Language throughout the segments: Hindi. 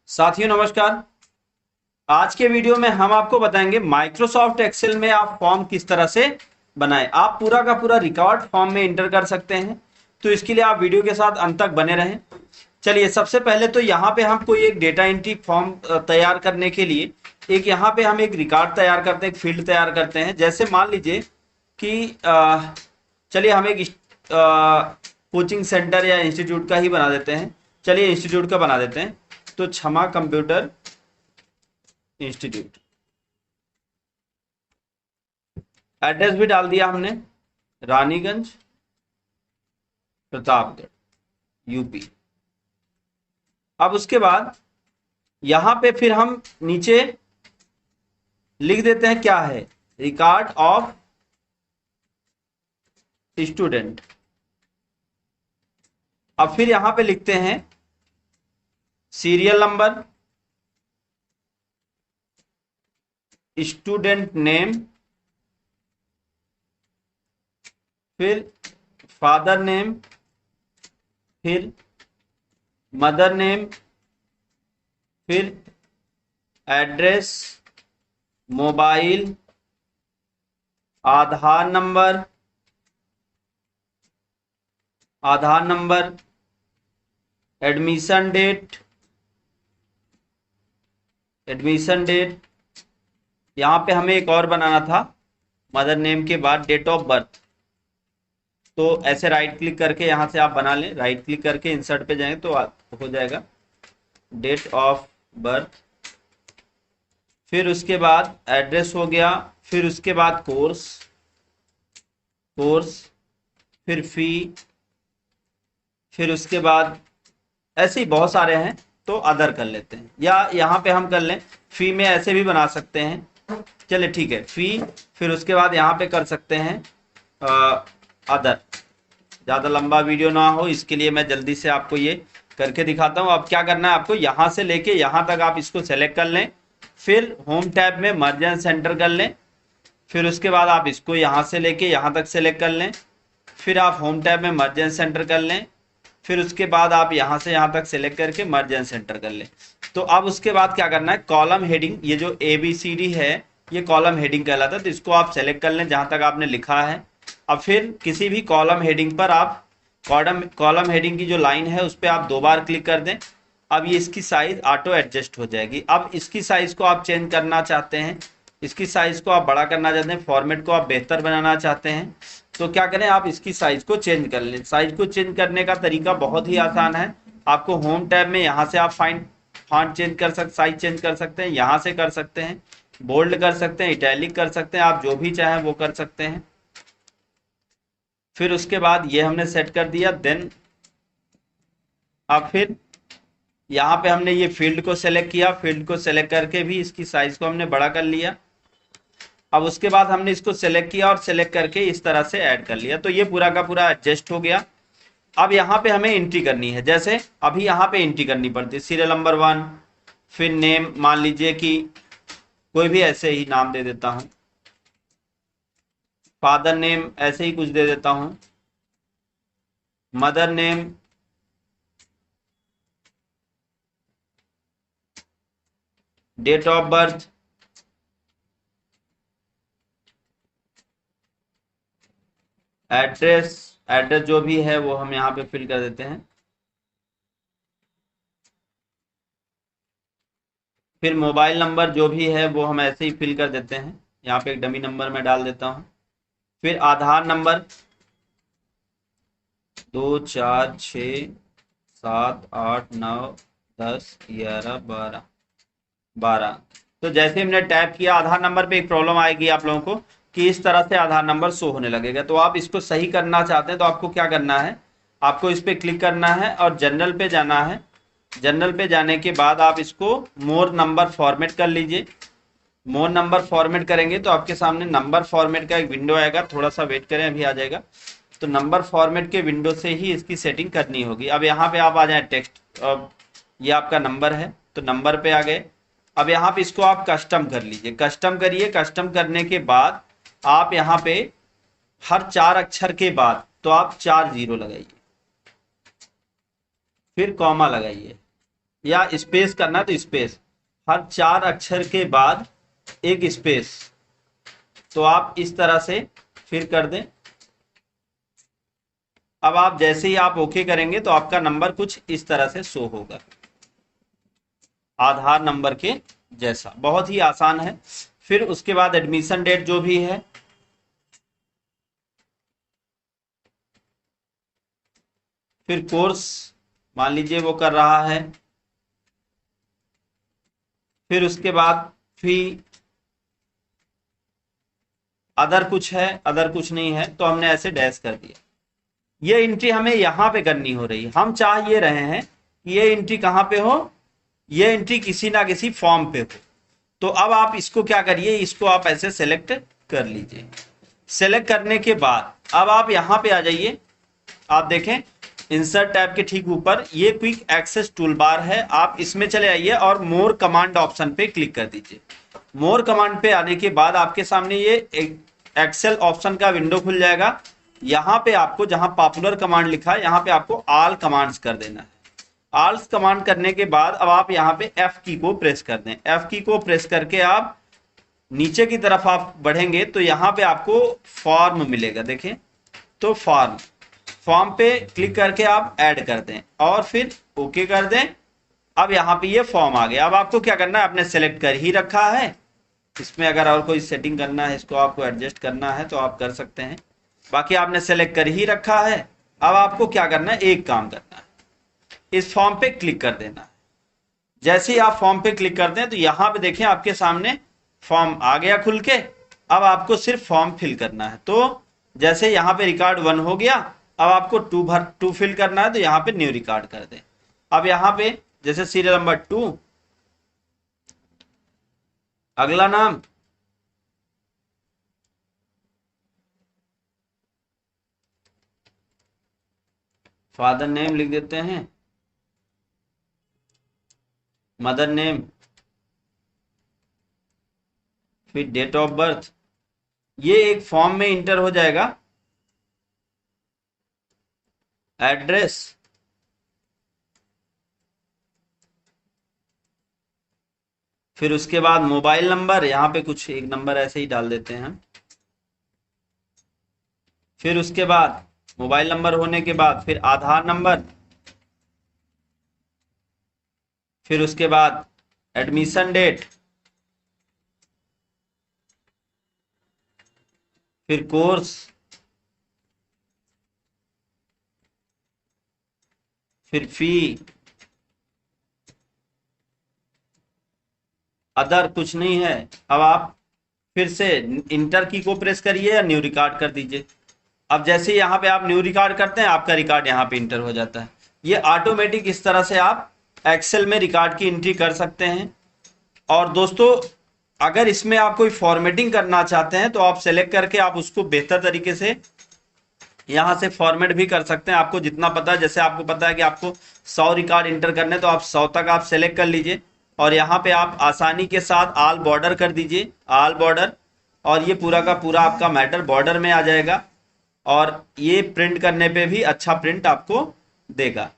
साथियों नमस्कार। आज के वीडियो में हम आपको बताएंगे माइक्रोसॉफ्ट एक्सेल में आप फॉर्म किस तरह से बनाएं। आप पूरा का पूरा रिकॉर्ड फॉर्म में इंटर कर सकते हैं, तो इसके लिए आप वीडियो के साथ अंत तक बने रहें। चलिए, सबसे पहले तो यहाँ पे हम कोई एक डेटा एंट्री फॉर्म तैयार करने के लिए यहाँ पे हम एक रिकॉर्ड तैयार करते हैं, एक फील्ड तैयार करते हैं। जैसे मान लीजिए कि चलिए हम एक कोचिंग सेंटर या इंस्टीट्यूट का ही बना देते हैं। चलिए इंस्टीट्यूट का बना देते हैं, तो क्षमा कंप्यूटर इंस्टीट्यूट। एड्रेस भी डाल दिया हमने, रानीगंज, प्रतापगढ़, यूपी। अब उसके बाद यहां पे फिर हम नीचे लिख देते हैं क्या है, रिकॉर्ड ऑफ स्टूडेंट। अब फिर यहां पे लिखते हैं सीरियल नंबर, स्टूडेंट नेम, फिर फादर नेम, फिर मदर नेम, फिर एड्रेस, मोबाइल, आधार नंबर, एडमिशन डेट, यहाँ पे हमें एक और बनाना था, मदर नेम के बाद डेट ऑफ बर्थ। तो ऐसे राइट क्लिक करके यहाँ से आप बना लें, राइट क्लिक करके इंसर्ट पे जाएंगे तो हो जाएगा डेट ऑफ बर्थ। फिर उसके बाद एड्रेस हो गया, फिर उसके बाद कोर्स, फिर फी, फिर उसके बाद ऐसे ही बहुत सारे हैं, तो अदर कर लेते हैं, या यहाँ पे हम कर लें फी में ऐसे भी बना सकते हैं। चलिए ठीक है, फी, फिर उसके बाद यहाँ पे कर सकते हैं अदर। ज़्यादा लंबा वीडियो ना हो इसके लिए मैं जल्दी से आपको ये करके दिखाता हूँ। अब क्या करना है आपको, यहाँ से लेके यहाँ तक आप इसको सेलेक्ट कर लें, फिर होम टैब में मर्ज एंड सेंटर कर लें, फिर उसके बाद आप इसको यहाँ से लेके यहाँ तक सेलेक्ट कर लें, फिर आप होम टैब में मर्ज एंड सेंटर कर लें, फिर उसके बाद आप यहाँ से यहाँ तक सेलेक्ट करके मर्ज एंड सेंटर कर लें। तो अब उसके बाद क्या करना है, कॉलम हेडिंग, ये जो ABCD है ये कॉलम हेडिंग कहलाता है, तो इसको आप सेलेक्ट कर लें जहाँ तक आपने लिखा है। अब फिर किसी भी कॉलम हेडिंग पर आप कॉलम हेडिंग की जो लाइन है उस पर आप 2 बार क्लिक कर दें। अब ये इसकी साइज ऑटो एडजस्ट हो जाएगी। अब इसकी साइज को आप चेंज करना चाहते हैं, इसकी साइज को आप बड़ा करना चाहते हैं, फॉर्मेट को आप बेहतर बनाना चाहते हैं, तो क्या करें, आप इसकी साइज को चेंज कर लें। साइज को चेंज करने का तरीका बहुत ही आसान है। आपको होम टैब में यहाँ से आप फॉन्ट चेंज कर सकते, साइज चेंज कर सकते हैं, यहाँ से कर सकते हैं, बोल्ड कर सकते हैं, इटैलिक कर सकते हैं, आप जो भी चाहें वो कर सकते हैं। फिर उसके बाद ये हमने सेट कर दिया। देन अब फिर यहाँ पे हमने ये फील्ड को सेलेक्ट किया, फील्ड को सेलेक्ट करके भी इसकी साइज को हमने बड़ा कर लिया। अब उसके बाद हमने इसको सेलेक्ट किया और सेलेक्ट करके इस तरह से ऐड कर लिया, तो ये पूरा का पूरा एडजस्ट हो गया। अब यहाँ पे हमें एंट्री करनी है, जैसे अभी यहाँ पे एंट्री करनी पड़ती है, सीरियल नंबर 1, फिर नेम, मान लीजिए कि कोई भी ऐसे ही नाम दे देता हूँ, फादर नेम ऐसे ही कुछ दे देता हूँ, mother name, date of birth, address, address जो भी है वो हम यहाँ पे फिल कर देते हैं। फिर मोबाइल नंबर जो भी है वो हम ऐसे ही फिल कर देते हैं, यहाँ पे एक डमी नंबर मैं डाल देता हूँ। फिर आधार नंबर 2 4 6 7 8 9 10 11 12। तो जैसे हमने टैप किया, आधार नंबर पे एक प्रॉब्लम आएगी आप लोगों को कि इस तरह से आधार नंबर शो होने लगेगा। तो आप इसको सही करना चाहते हैं तो आपको क्या करना है, आपको इस पर क्लिक करना है और जनरल पे जाना है। जनरल पे जाने के बाद आप इसको मोर नंबर फॉर्मेट कर लीजिए। मोर नंबर फॉर्मेट करेंगे तो आपके सामने नंबर फॉर्मेट का एक विंडो आएगा, थोड़ा सा वेट करें अभी आ जाएगा। तो नंबर फॉर्मेट के विंडो से ही इसकी सेटिंग करनी होगी। अब यहाँ पे आप आ जाए टेक्स्ट, ये आपका नंबर है तो नंबर पे आ गए। अब यहाँ पे इसको आप कस्टम कर लीजिए, कस्टम करिए। कस्टम करने के बाद आप यहाँ पे हर 4 अक्षर के बाद तो आप 4 0 लगाइए, फिर कॉमा लगाइए। या स्पेस करना तो स्पेस, हर 4 अक्षर के बाद एक स्पेस, तो आप इस तरह से फिर कर दें। अब आप जैसे ही आप ओके करेंगे तो आपका नंबर कुछ इस तरह से शो होगा, आधार नंबर के जैसा। बहुत ही आसान है। फिर उसके बाद एडमिशन डेट जो भी है, फिर कोर्स मान लीजिए वो कर रहा है, फिर उसके बाद फी, अदर कुछ है, अदर कुछ नहीं है तो हमने ऐसे डैश कर दिया। ये एंट्री हमें यहां पे करनी हो रही है। हम चाह ये रहे हैं कि ये एंट्री कहां पे हो, ये एंट्री किसी ना किसी फॉर्म पे हो। तो अब आप इसको क्या करिए, इसको आप ऐसे सेलेक्ट कर लीजिए। सेलेक्ट करने के बाद अब आप यहां पे आ जाइए। आप देखें इंसर्ट टैब के ठीक ऊपर ये क्विक एक्सेस टूल बार है, आप इसमें चले आइए और मोर कमांड ऑप्शन पे क्लिक कर दीजिए। मोर कमांड पे आने के बाद आपके सामने ये एक्सेल ऑप्शन का विंडो खुल जाएगा। यहां पे आपको जहां पॉपुलर कमांड लिखा है यहां पे आपको ऑल कमांड्स कर देना है। ऑल कमांड करने के बाद अब आप यहां पे एफ की को प्रेस कर दें। एफ की को प्रेस करके आप नीचे की तरफ आप बढ़ेंगे तो यहां पे आपको फॉर्म मिलेगा, देखें तो फॉर्म पे क्लिक करके आप ऐड कर दें और फिर ओके कर दें। अब यहां पे ये फॉर्म आ गया। अब आपको क्या करना है, आपने सेलेक्ट कर ही रखा है, इसमें अगर और कोई सेटिंग करना है, इसको आपको एडजस्ट करना है तो आप कर सकते हैं, बाकी आपने सेलेक्ट कर ही रखा है। अब आपको क्या करना है, एक काम करना है, इस फॉर्म पे क्लिक कर देना है। जैसे ही आप फॉर्म पे क्लिक करते हैं तो यहां पे देखें आपके सामने फॉर्म आ गया खुल के। अब आपको सिर्फ फॉर्म फिल करना है। तो जैसे यहां पे रिकॉर्ड 1 हो गया, अब आपको 2 फिल करना है तो यहां पे न्यू रिकॉर्ड कर दें। अब यहां पे जैसे सीरियल नंबर 2, अगला नाम फादर नेम लिख देते हैं, मदर नेम, फिर डेट ऑफ बर्थ, ये एक फॉर्म में इंटर हो जाएगा। एड्रेस, फिर उसके बाद मोबाइल नंबर, यहां पे कुछ एक नंबर ऐसे ही डाल देते हैं हम। फिर उसके बाद मोबाइल नंबर होने के बाद फिर आधार नंबर, फिर उसके बाद एडमिशन डेट, फिर कोर्स, फिर फी, अदर कुछ नहीं है। अब आप फिर से इंटर की को प्रेस करिए या न्यू रिकॉर्ड कर दीजिए। अब जैसे यहाँ पे आप न्यू रिकॉर्ड करते हैं आपका रिकॉर्ड यहाँ पे इंटर हो जाता है। ये ऑटोमेटिक इस तरह से आप एक्सेल में रिकॉर्ड की एंट्री कर सकते हैं। और दोस्तों अगर इसमें आप कोई फॉर्मेटिंग करना चाहते हैं तो आप सेलेक्ट करके आप उसको बेहतर तरीके से यहाँ से फॉर्मेट भी कर सकते हैं, आपको जितना पता है। जैसे आपको पता है कि आपको 100 रिकॉर्ड इंटर करने, तो आप 100 तक आप सेलेक्ट कर लीजिए और यहाँ पे आप आसानी के साथ ऑल बॉर्डर कर दीजिए, ऑल बॉर्डर, और ये पूरा का पूरा आपका मैटर बॉर्डर में आ जाएगा और ये प्रिंट करने पे भी अच्छा प्रिंट आपको देगा।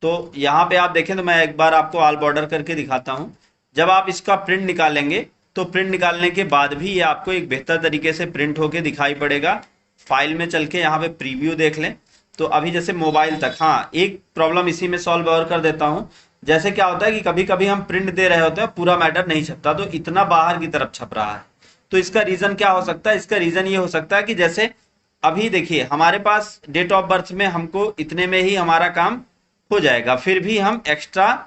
तो यहाँ पे आप देखें तो मैं एक बार आपको ऑल बॉर्डर करके दिखाता हूँ। जब आप इसका प्रिंट निकालेंगे तो प्रिंट निकालने के बाद भी ये आपको एक बेहतर तरीके से प्रिंट होके दिखाई पड़ेगा। फाइल में चल के यहाँ पे प्रीव्यू देख लें तो अभी जैसे मोबाइल तक, हाँ एक प्रॉब्लम इसी में सॉल्व और कर देता हूँ। जैसे क्या होता है कि कभी कभी हम प्रिंट दे रहे होते हैं, पूरा मैटर नहीं छपता, तो इतना बाहर की तरफ छप रहा है। तो इसका रीजन क्या हो सकता है, इसका रीजन ये हो सकता है कि जैसे अभी देखिए हमारे पास डेट ऑफ बर्थ में हमको इतने में ही हमारा काम हो जाएगा, फिर भी हम एक्स्ट्रा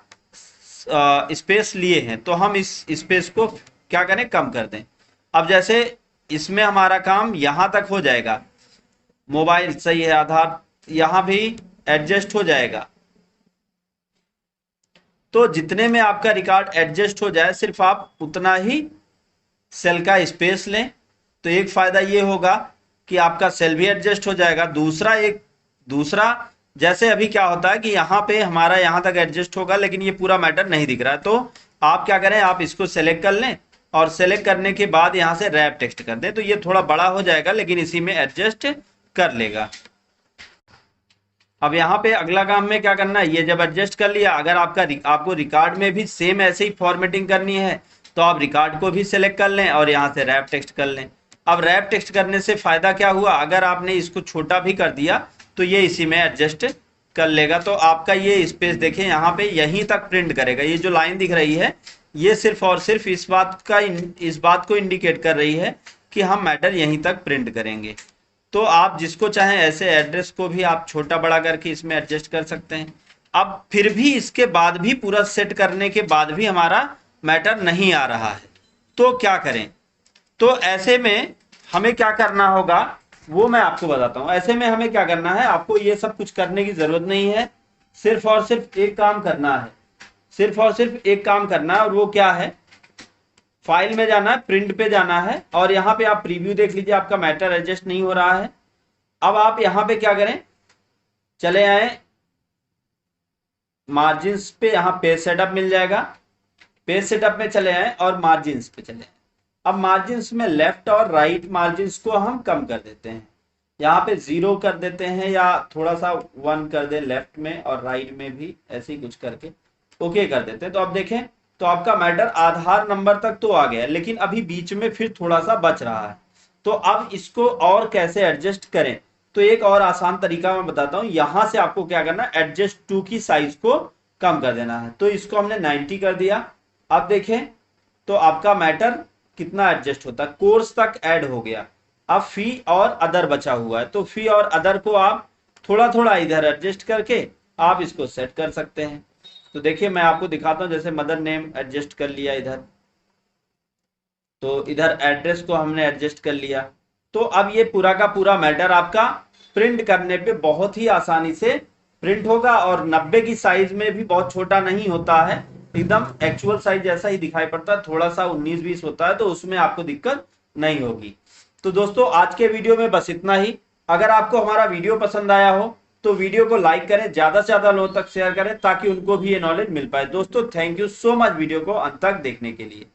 स्पेस लिए हैं तो हम इस स्पेस को क्या करें, कम कर दें। अब जैसे इसमें हमारा काम यहां तक हो जाएगा, मोबाइल सही है, आधार यहां भी एडजस्ट हो जाएगा। तो जितने में आपका रिकॉर्ड एडजस्ट हो जाए सिर्फ आप उतना ही सेल का स्पेस लें। तो एक फायदा ये होगा कि आपका सेल भी एडजस्ट हो जाएगा। दूसरा जैसे अभी क्या होता है कि यहाँ पे हमारा यहाँ तक एडजस्ट होगा लेकिन ये पूरा मैटर नहीं दिख रहा है, तो आप क्या करें, आप इसको सेलेक्ट कर लें और सेलेक्ट करने के बाद यहाँ से रैप टेक्स्ट कर दें, तो ये थोड़ा बड़ा हो जाएगा लेकिन इसी में एडजस्ट कर लेगा। अब यहाँ पे अगला काम में क्या करना है, ये जब एडजस्ट कर लिया, अगर आपको रिकॉर्ड में भी सेम ऐसे ही फॉर्मेटिंग करनी है तो आप रिकॉर्ड को भी सिलेक्ट कर लें और यहाँ से रैप टेक्स्ट कर लें। अब रैप टेक्स्ट करने से फायदा क्या हुआ, अगर आपने इसको छोटा भी कर दिया तो ये इसी में एडजस्ट कर लेगा। तो आपका ये स्पेस देखें यहाँ पे यहीं तक प्रिंट करेगा। ये जो लाइन दिख रही है ये सिर्फ और सिर्फ इस बात को इंडिकेट कर रही है कि हम मैटर यहीं तक प्रिंट करेंगे। तो आप जिसको चाहें ऐसे एड्रेस को भी आप छोटा बड़ा करके इसमें एडजस्ट कर सकते हैं। अब फिर भी इसके बाद भी पूरा सेट करने के बाद भी हमारा मैटर नहीं आ रहा है तो क्या करें, तो ऐसे में हमें क्या करना होगा वो मैं आपको बताता हूं। ऐसे में हमें क्या करना है, आपको ये सब कुछ करने की जरूरत नहीं है, सिर्फ और सिर्फ एक काम करना है, सिर्फ और सिर्फ एक काम करना है। और वो क्या है, फाइल में जाना है, प्रिंट पे जाना है और यहाँ पे आप प्रीव्यू देख लीजिए, आपका मैटर एडजस्ट नहीं हो रहा है। अब आप यहाँ पे क्या करें, चले आए मार्जिन्स पे, यहाँ पेज सेटअप मिल जाएगा, पेज सेटअप में चले आए और मार्जिन्स पे चले आए। अब मार्जिन्स में लेफ्ट और राइट मार्जिन्स को हम कम कर देते हैं, यहाँ पे 0 कर देते हैं या थोड़ा सा 1 कर दे लेफ्ट में और राइट में भी ऐसे ही कुछ करके ओके कर देते हैं। तो अब देखें तो आपका मैटर आधार नंबर तक तो आ गया, लेकिन अभी बीच में फिर थोड़ा सा बच रहा है। तो अब इसको और कैसे एडजस्ट करें, तो एक और आसान तरीका मैं बताता हूं। यहां से आपको क्या करना है, एडजस्ट टू की साइज को कम कर देना है। तो इसको हमने 90 कर दिया। अब देखें तो आपका मैटर कितना एडजस्ट होता है, कोर्स तक ऐड हो गया। अब फी और अदर बचा हुआ है, तो फी और अदर को आप थोड़ा थोड़ा इधर एडजस्ट करके आप इसको सेट कर सकते हैं। तो देखिए मैं आपको दिखाता हूं, जैसे मदर नेम एडजस्ट कर लिया इधर, तो इधर एड्रेस को हमने एडजस्ट कर लिया। तो अब ये पूरा का पूरा मैटर आपका प्रिंट करने पे बहुत ही आसानी से प्रिंट होगा और 90 की साइज में भी बहुत छोटा नहीं होता है, एकदम एक्चुअल साइज जैसा ही दिखाई पड़ता है। थोड़ा सा 19-20 होता है तो उसमें आपको दिक्कत नहीं होगी। तो दोस्तों आज के वीडियो में बस इतना ही। अगर आपको हमारा वीडियो पसंद आया हो तो वीडियो को लाइक करें, ज्यादा से ज्यादा लोगों तक शेयर करें ताकि उनको भी ये नॉलेज मिल पाए। दोस्तों thank you so much video को अंत तक देखने के लिए।